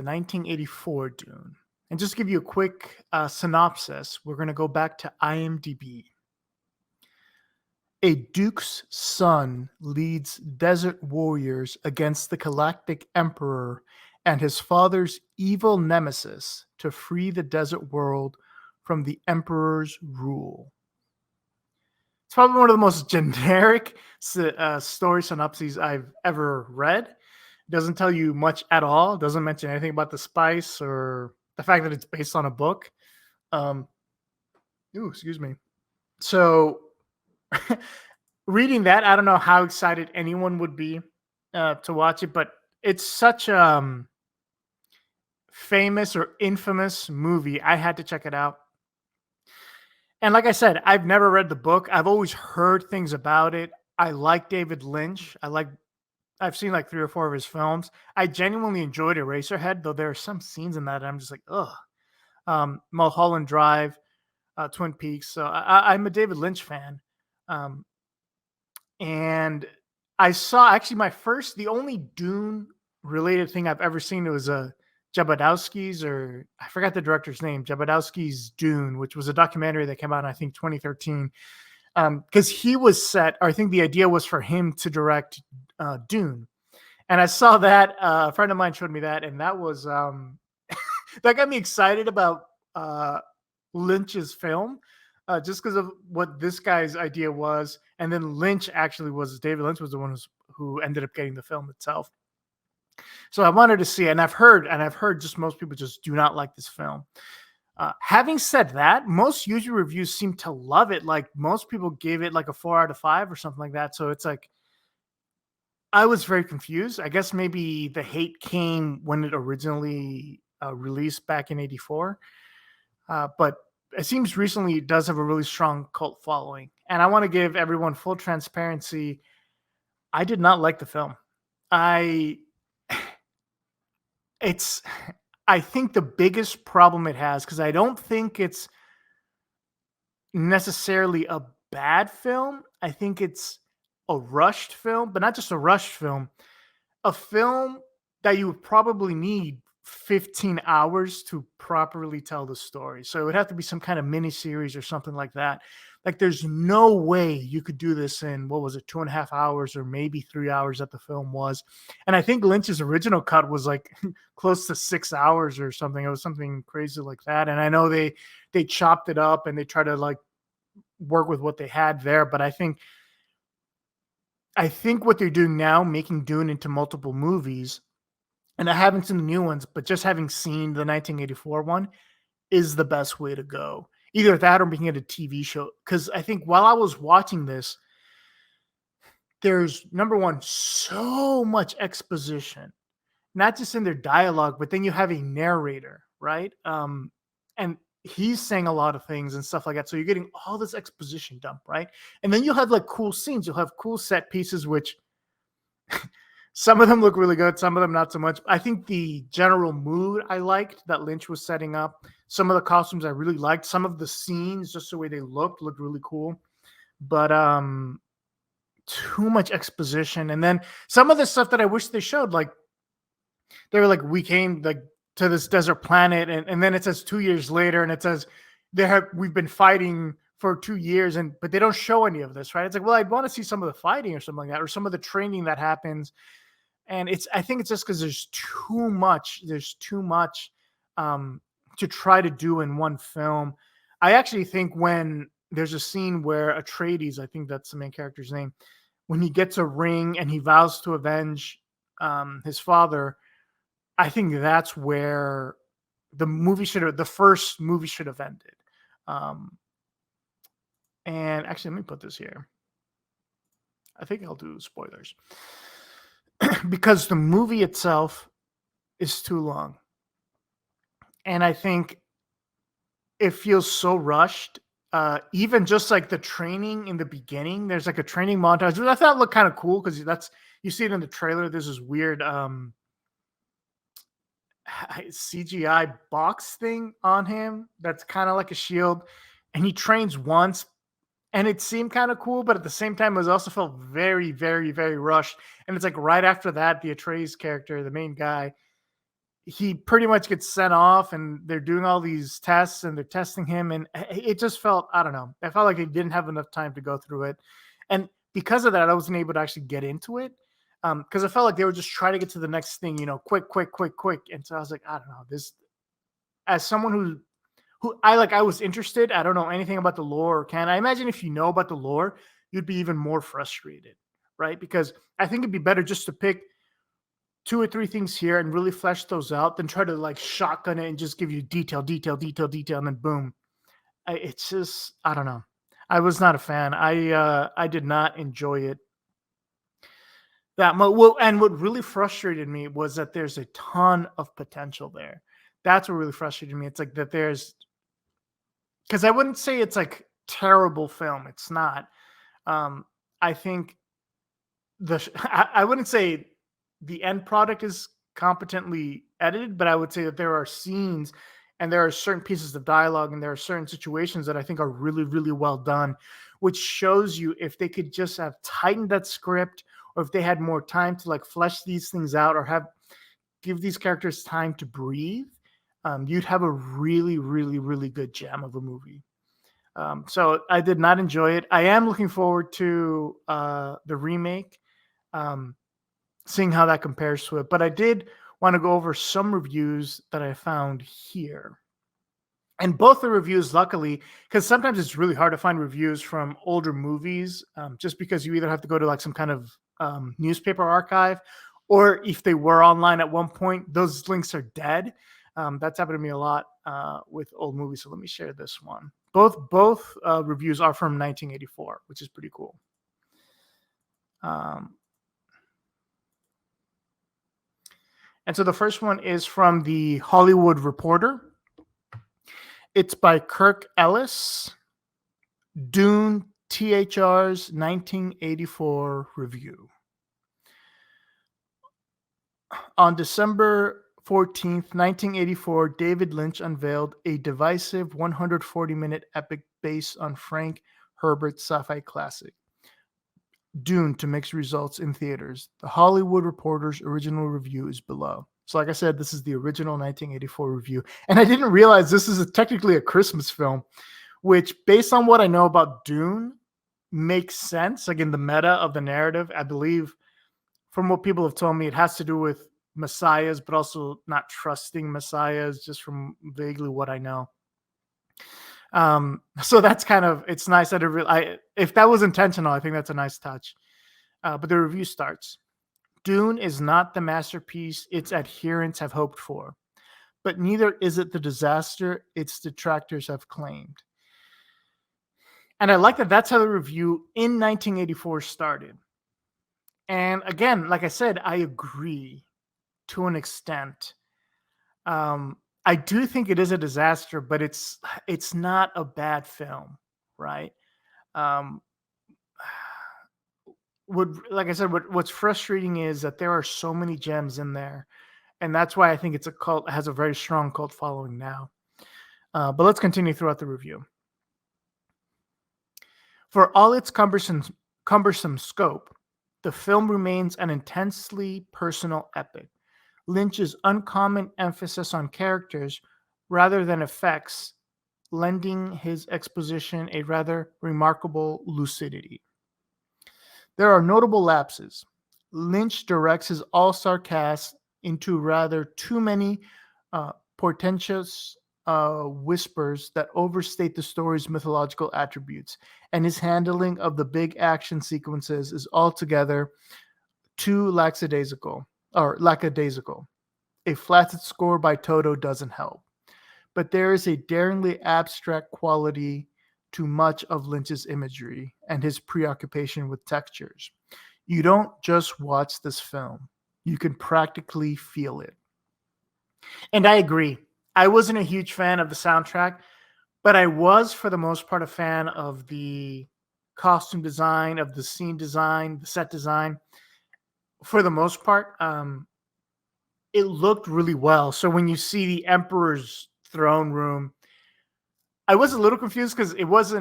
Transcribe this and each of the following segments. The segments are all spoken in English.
1984 Dune. And just to give you a quick synopsis, we're going to go back to IMDb. A duke's son leads desert warriors against the Galactic Emperor and his father's evil nemesis to free the desert world from the Emperor's rule. It's probably one of the most generic story synopses I've ever read. It doesn't tell you much at all. It doesn't mention anything about the spice or the fact that it's based on a book. Um, Excuse me. So, reading that, I don't know how excited anyone would be to watch it, but it's such a famous or infamous movie. I had to check it out. And like I said, I've never read the book. I've always heard things about it. I like David Lynch. I've seen like 3 or 4 of his films. I genuinely enjoyed Eraserhead, though there are some scenes in that I'm just like, ugh. Mulholland Drive, Twin Peaks. So I'm a David Lynch fan. And I saw actually the only Dune related thing I've ever seen. It was Jabadowski's, or I forgot the director's name, Jabadowski's Dune, which was a documentary that came out in, I think, 2013. Because he was set, or I think the idea was for him to direct Dune. And I saw that, a friend of mine showed me that, and that was, that got me excited about Lynch's film, just because of what this guy's idea was. And then David Lynch was the one who ended up getting the film itself. So I wanted to see it, and I've heard just most people just do not like this film. Having said that, most user reviews seem to love it. Like most people gave it like a 4 out of 5 or something like that. So it's like, I was very confused. I guess maybe the hate came when it originally released back in '84. But it seems recently it does have a really strong cult following. And I want to give everyone full transparency. I did not like the film. I think the biggest problem it has, because I don't think it's necessarily a bad film. I think it's a rushed film, but not just a rushed film, a film that you would probably need 15 hours to properly tell the story. So it would have to be some kind of mini series or something like that. Like there's no way you could do this in, what was it, 2.5 hours or maybe 3 hours that the film was. And I think Lynch's original cut was like close to 6 hours or something. It was something crazy like that. And I know they chopped it up and they tried to like work with what they had there. But I think what they're doing now, making Dune into multiple movies, and I haven't seen the new ones, but just having seen the 1984 one is the best way to go. Either that or making it a TV show. Because I think while I was watching this, there's, number one, so much exposition, not just in their dialogue, but then you have a narrator, right? And he's saying a lot of things and stuff like that. So you're getting all this exposition dump, right? And then you'll have like cool scenes. You'll have cool set pieces, which some of them look really good. Some of them not so much. I think the general mood I liked that Lynch was setting up. Some of the costumes I really liked. Some of the scenes, just the way they looked really cool. But too much exposition. And then some of the stuff that I wish they showed, like they were like, we came like to this desert planet, and then it says 2 years later, and it says we've been fighting for 2 years, but they don't show any of this, right? It's like, well, I'd want to see some of the fighting or something like that, or some of the training that happens. And I think it's just because there's too much to try to do in one film. I actually think when there's a scene where Atreides, I think that's the main character's name, when he gets a ring and he vows to avenge his father, I think that's where the first movie should have ended. And actually, let me put this here. I think I'll do spoilers. Because the movie itself is too long. And I think it feels so rushed. Even just like the training in the beginning, there's like a training montage, which I thought looked kind of cool because you see it in the trailer. There's this weird CGI box thing on him that's kind of like a shield. And he trains once, and it seemed kind of cool, but at the same time, it also felt very, very, very rushed. And it's like right after that, the Atreides character, the main guy, he pretty much gets sent off, and they're doing all these tests, and they're testing him, and it just felt, I don't know, I felt like they didn't have enough time to go through it, and because of that, I wasn't able to actually get into it, because I felt like they were just trying to get to the next thing, quick, quick, quick, quick, and so I was like, I don't know, this, as someone who I was interested. I don't know anything about the lore or I imagine if you know about the lore, you'd be even more frustrated, right? Because I think it'd be better just to pick two or three things here and really flesh those out than try to like shotgun it and just give you detail, detail, detail, detail, and then boom. It's just, I don't know. I was not a fan. I did not enjoy it that much. Well, and what really frustrated me was that there's a ton of potential there. That's what really frustrated me. It's like that there's, because I wouldn't say it's like terrible film. It's not. I think I wouldn't say the end product is competently edited, but I would say that there are scenes and there are certain pieces of dialogue and there are certain situations that I think are really, really well done, which shows you if they could just have tightened that script, or if they had more time to like flesh these things out, or give these characters time to breathe, you'd have a really, really, really good gem of a movie. So I did not enjoy it. I am looking forward to the remake, seeing how that compares to it. But I did want to go over some reviews that I found here. And both the reviews, luckily, because sometimes it's really hard to find reviews from older movies, just because you either have to go to like some kind of newspaper archive, or if they were online at one point, those links are dead. That's happened to me a lot with old movies. So let me share this one. Both reviews are from 1984, which is pretty cool. And so the first one is from the Hollywood Reporter. It's by Kirk Ellis. Dune THR's 1984 review. On December 14th, 1984, David Lynch unveiled a divisive 140-minute epic based on Frank Herbert's sci-fi classic, Dune, to mixed results in theaters. The Hollywood Reporter's original review is below. So like I said, this is the original 1984 review. And I didn't realize this is technically a Christmas film, which, based on what I know about Dune, makes sense. Like in the meta of the narrative, I believe, from what people have told me, it has to do with messiahs, but also not trusting messiahs, just from vaguely what I know. So that's kind of, it's nice that if that was intentional, I think that's a nice touch. But the review starts. Dune is not the masterpiece its adherents have hoped for, but neither is it the disaster its detractors have claimed. And I like that that's how the review in 1984 started. And again, like I said, I agree to an extent. I do think it is a disaster, but it's not a bad film, right? Like I said, what's frustrating is that there are so many gems in there, and that's why I think it's has a very strong cult following now. But let's continue throughout the review. For all its cumbersome scope, the film remains an intensely personal epic. Lynch's uncommon emphasis on characters rather than effects, lending his exposition a rather remarkable lucidity. There are notable lapses. Lynch directs his all-star cast into rather too many portentous whispers that overstate the story's mythological attributes, and his handling of the big action sequences is altogether too lackadaisical. A flaccid score by Toto doesn't help. But there is a daringly abstract quality to much of Lynch's imagery and his preoccupation with textures. You don't just watch this film. You can practically feel it. And I agree. I wasn't a huge fan of the soundtrack, but I was, for the most part, a fan of the costume design, of the scene design, the set design. For the most part, it looked really well. So when you see the Emperor's throne room, I was a little confused because it was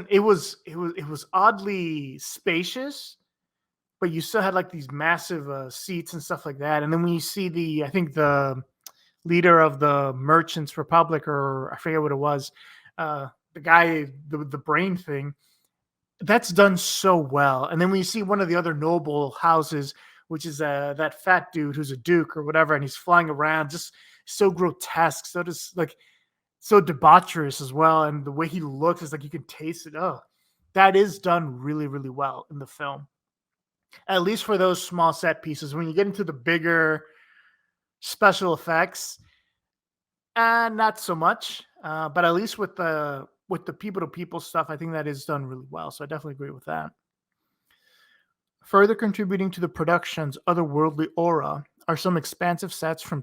oddly spacious, but you still had like these massive seats and stuff like that. And then when you see leader of the Merchants Republic, or I forget what it was. The guy, the brain thing, that's done so well. And then when you see one of the other noble houses, which is that fat dude who's a duke or whatever, and he's flying around, just so grotesque, so just like so debaucherous as well. And the way he looks is like you can taste it. Oh, that is done really, really well in the film. At least for those small set pieces. When you get into the bigger special effects, not so much. But at least with the people to people stuff, I think that is done really well. So I definitely agree with that. Further contributing to the production's otherworldly aura are some expansive sets from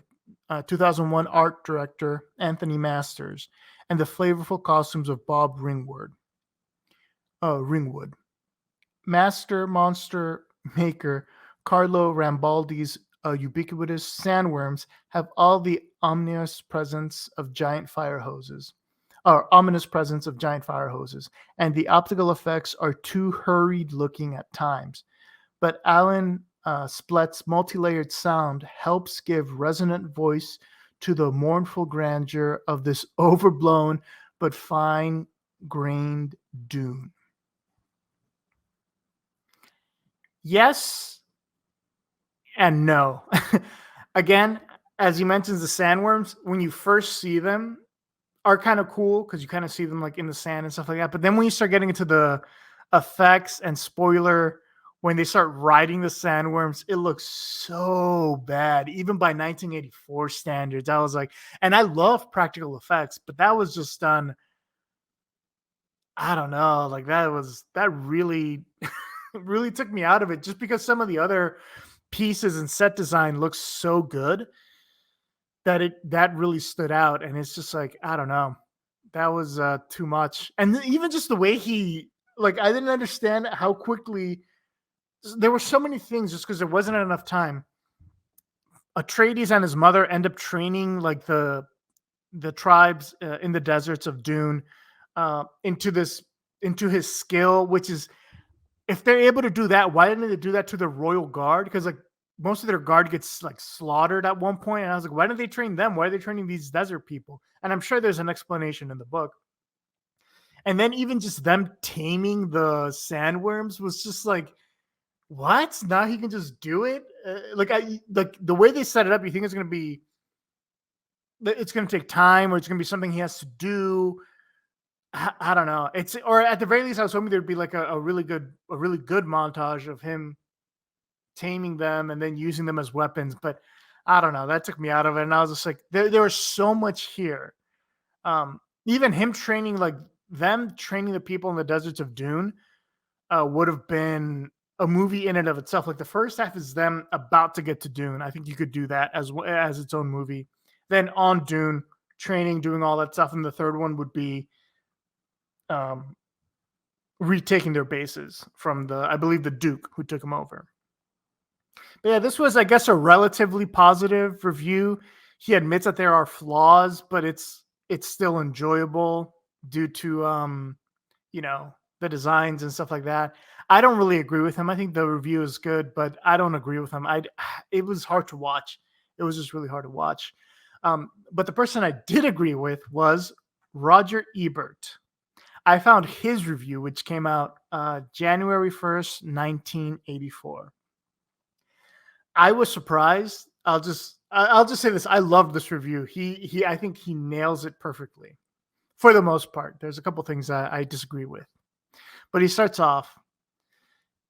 2001 art director Anthony Masters and the flavorful costumes of Bob Ringwood. Master monster maker Carlo Rambaldi's ubiquitous sandworms have all the ominous presence of giant fire hoses, and the optical effects are too hurried looking at times. But Alan Splett's multi-layered sound helps give resonant voice to the mournful grandeur of this overblown but fine-grained Dune. Yes and no. Again, as he mentions the sandworms, when you first see them, are kind of cool because you kind of see them like in the sand and stuff like that. But then when you start getting into the effects and spoiler, when they start riding the sandworms, it looks so bad, even by 1984 standards. I was like, and I love practical effects, but that was just done. I don't know, like that really, really took me out of it just because some of the other pieces and set design looks so good that really stood out. And it's just like, I don't know, that was too much. And even just the way he, like, I didn't understand how quickly there were so many things just because there wasn't enough time. Atreides and his mother end up training like the tribes in the deserts of Dune into his skill, which is, if they're able to do that, why didn't they do that to the royal guard? Because like most of their guard gets like slaughtered at one point, and I was like, why didn't they train them? Why are they training these desert people? And I'm sure there's an explanation in the book. And then even just them taming the sandworms was just like, what? Now he can just do it? Like the way they set it up, you think it's going to take time, or it's going to be something he has to do. I don't know. It's, or at the very least, I was hoping there'd be like a really good montage of him taming them and then using them as weapons. But I don't know. That took me out of it, and I was just like, there was so much here. Even him training, like them training the people in the deserts of Dune, would have been a movie in and of itself. Like the first half is them about to get to Dune. I think you could do that as its own movie. Then on Dune, training, doing all that stuff, and the third one would be um, retaking their bases from I believe, the Duke who took them over. But yeah, this was, I guess, a relatively positive review. He admits that there are flaws, but it's still enjoyable due to the designs and stuff like that. I don't really agree with him. I think the review is good, but I don't agree with him. It was hard to watch. It was just really hard to watch. But the person I did agree with was Roger Ebert. I found his review, which came out January 1st, 1984. I was surprised. I'll just say this. I loved this review. I think he nails it perfectly for the most part. There's a couple things I disagree with. But he starts off,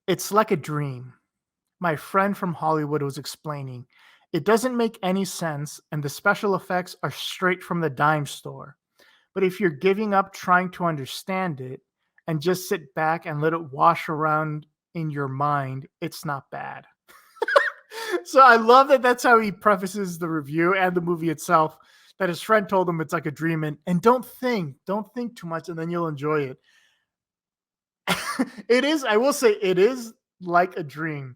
"It's like a dream. My friend from Hollywood was explaining. It doesn't make any sense, and the special effects are straight from the dime store. But if you're giving up trying to understand it and just sit back and let it wash around in your mind, it's not bad." So I love that that's how he prefaces the review and the movie itself, that his friend told him it's like a dream, and don't think too much, and then you'll enjoy it. It is, I will say, it is like a dream,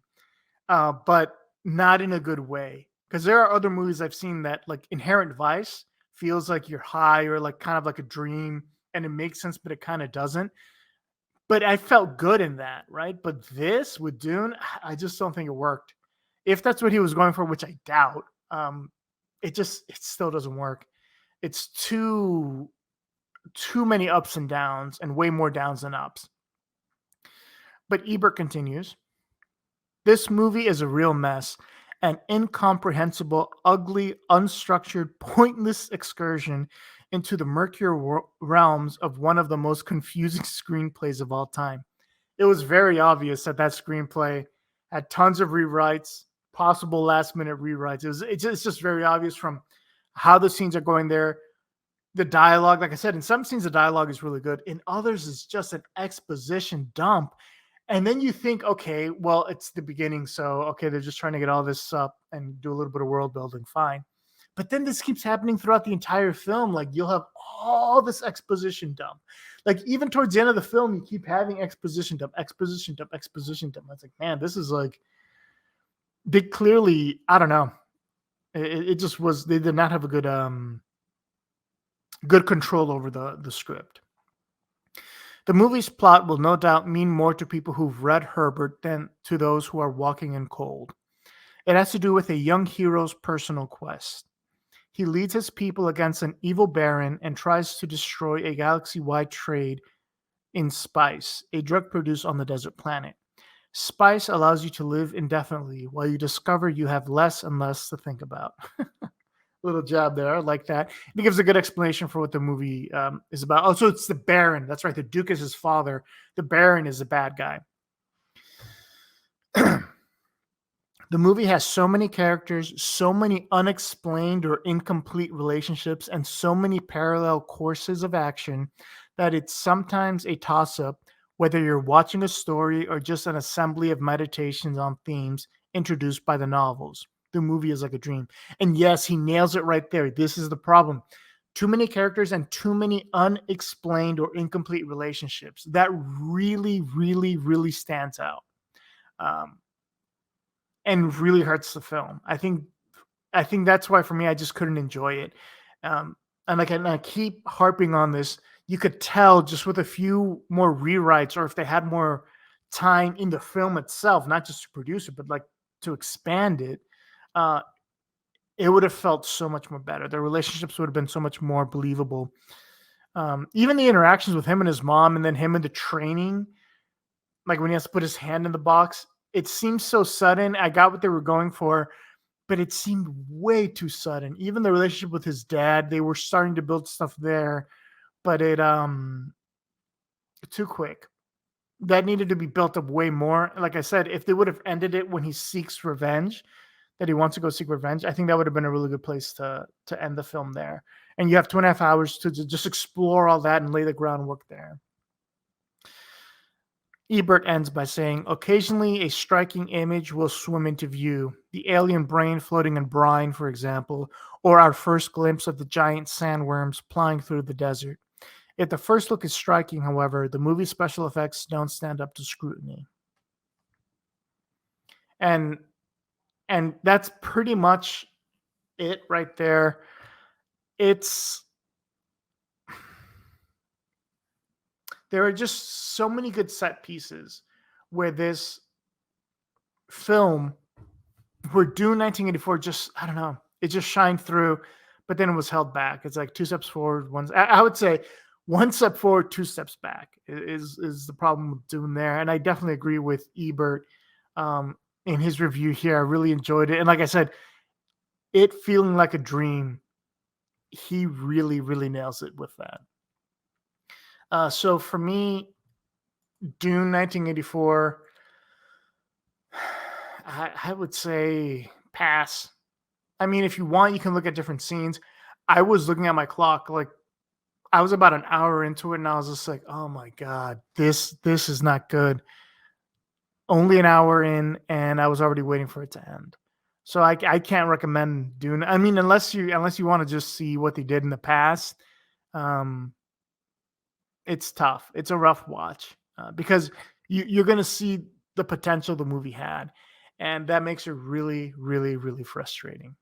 but not in a good way. Because there are other movies I've seen that, like Inherent Vice, feels like you're high or like kind of like a dream, and it makes sense, but it kind of doesn't. But I felt good in that, right? But this with Dune, I just don't think it worked. If that's what he was going for, which I doubt, it still doesn't work. It's too many ups and downs, and way more downs than ups. But Ebert continues, this movie is a real mess, an incomprehensible, ugly, unstructured, pointless excursion into the murkier realms of one of the most confusing screenplays of all time. It was very obvious that that screenplay had tons of rewrites, possible last minute rewrites. It's just very obvious from how the scenes are going there. The dialogue, like I said, in some scenes the dialogue is really good. In others, it's just an exposition dump. And then you think, okay, well, it's the beginning, so okay, they're just trying to get all this up and do a little bit of world building, fine. But then this keeps happening throughout the entire film. Like you'll have all this exposition dump. Like even towards the end of the film, you keep having exposition dump, exposition dump, exposition dump. It's like, man, this is like they clearly, I don't know. It just was they did not have a good control over the script. The movie's plot will no doubt mean more to people who've read Herbert than to those who are walking in cold. It has to do with a young hero's personal quest. He leads his people against an evil baron and tries to destroy a galaxy wide trade in spice, a drug produced on the desert planet. Spice allows you to live indefinitely while you discover you have less and less to think about. Little jab there. I like that. It gives a good explanation for what the movie is about. Oh, so it's the Baron. That's right. The Duke is his father. The Baron is the bad guy. The movie has so many characters, so many unexplained or incomplete relationships, and so many parallel courses of action that it's sometimes a toss up whether you're watching a story or just an assembly of meditations on themes introduced by the novels. The movie is like a dream. And yes, he nails it right there. This is the problem. Too many characters and too many unexplained or incomplete relationships. That really, really, really stands out. Um, and really hurts the film. I think that's why for me I just couldn't enjoy it. And I keep harping on this. You could tell just with a few more rewrites, or if they had more time in the film itself, not just to produce it, but like to expand it, uh, it would have felt so much more better. The relationships would have been so much more believable. Even the interactions with him and his mom, and then him in the training, like when he has to put his hand in the box, it seems so sudden. I got what they were going for, but it seemed way too sudden. Even the relationship with his dad, they were starting to build stuff there, but it too quick. That needed to be built up way more. Like I said, if they would have ended it when he seeks revenge, that he wants to go seek revenge, I think that would have been a really good place to end the film there. And you have 2.5 hours to just explore all that and lay the groundwork there. Ebert ends by saying, occasionally a striking image will swim into view, the alien brain floating in brine, for example, or our first glimpse of the giant sandworms plying through the desert. If the first look is striking, however, the movie's special effects don't stand up to scrutiny. And that's pretty much it right there. It's there are just so many good set pieces where this film where Dune 1984 just, I don't know, it just shined through, but then it was held back. It's like two steps forward, I would say one step forward, two steps back is the problem with Dune there. And I definitely agree with Ebert in his review here. I really enjoyed it. And like I said, it feeling like a dream, he really, really nails it with that. So for me, Dune 1984, I would say pass. I mean, if you want, you can look at different scenes. I was looking at my clock, like I was about an hour into it, and I was just like, "Oh my god, this is not good." Only an hour in, and I was already waiting for it to end. So I can't recommend Dune. I mean, unless you want to just see what they did in the past, um, it's tough. It's a rough watch because you're going to see the potential the movie had, and that makes it really, really, really frustrating.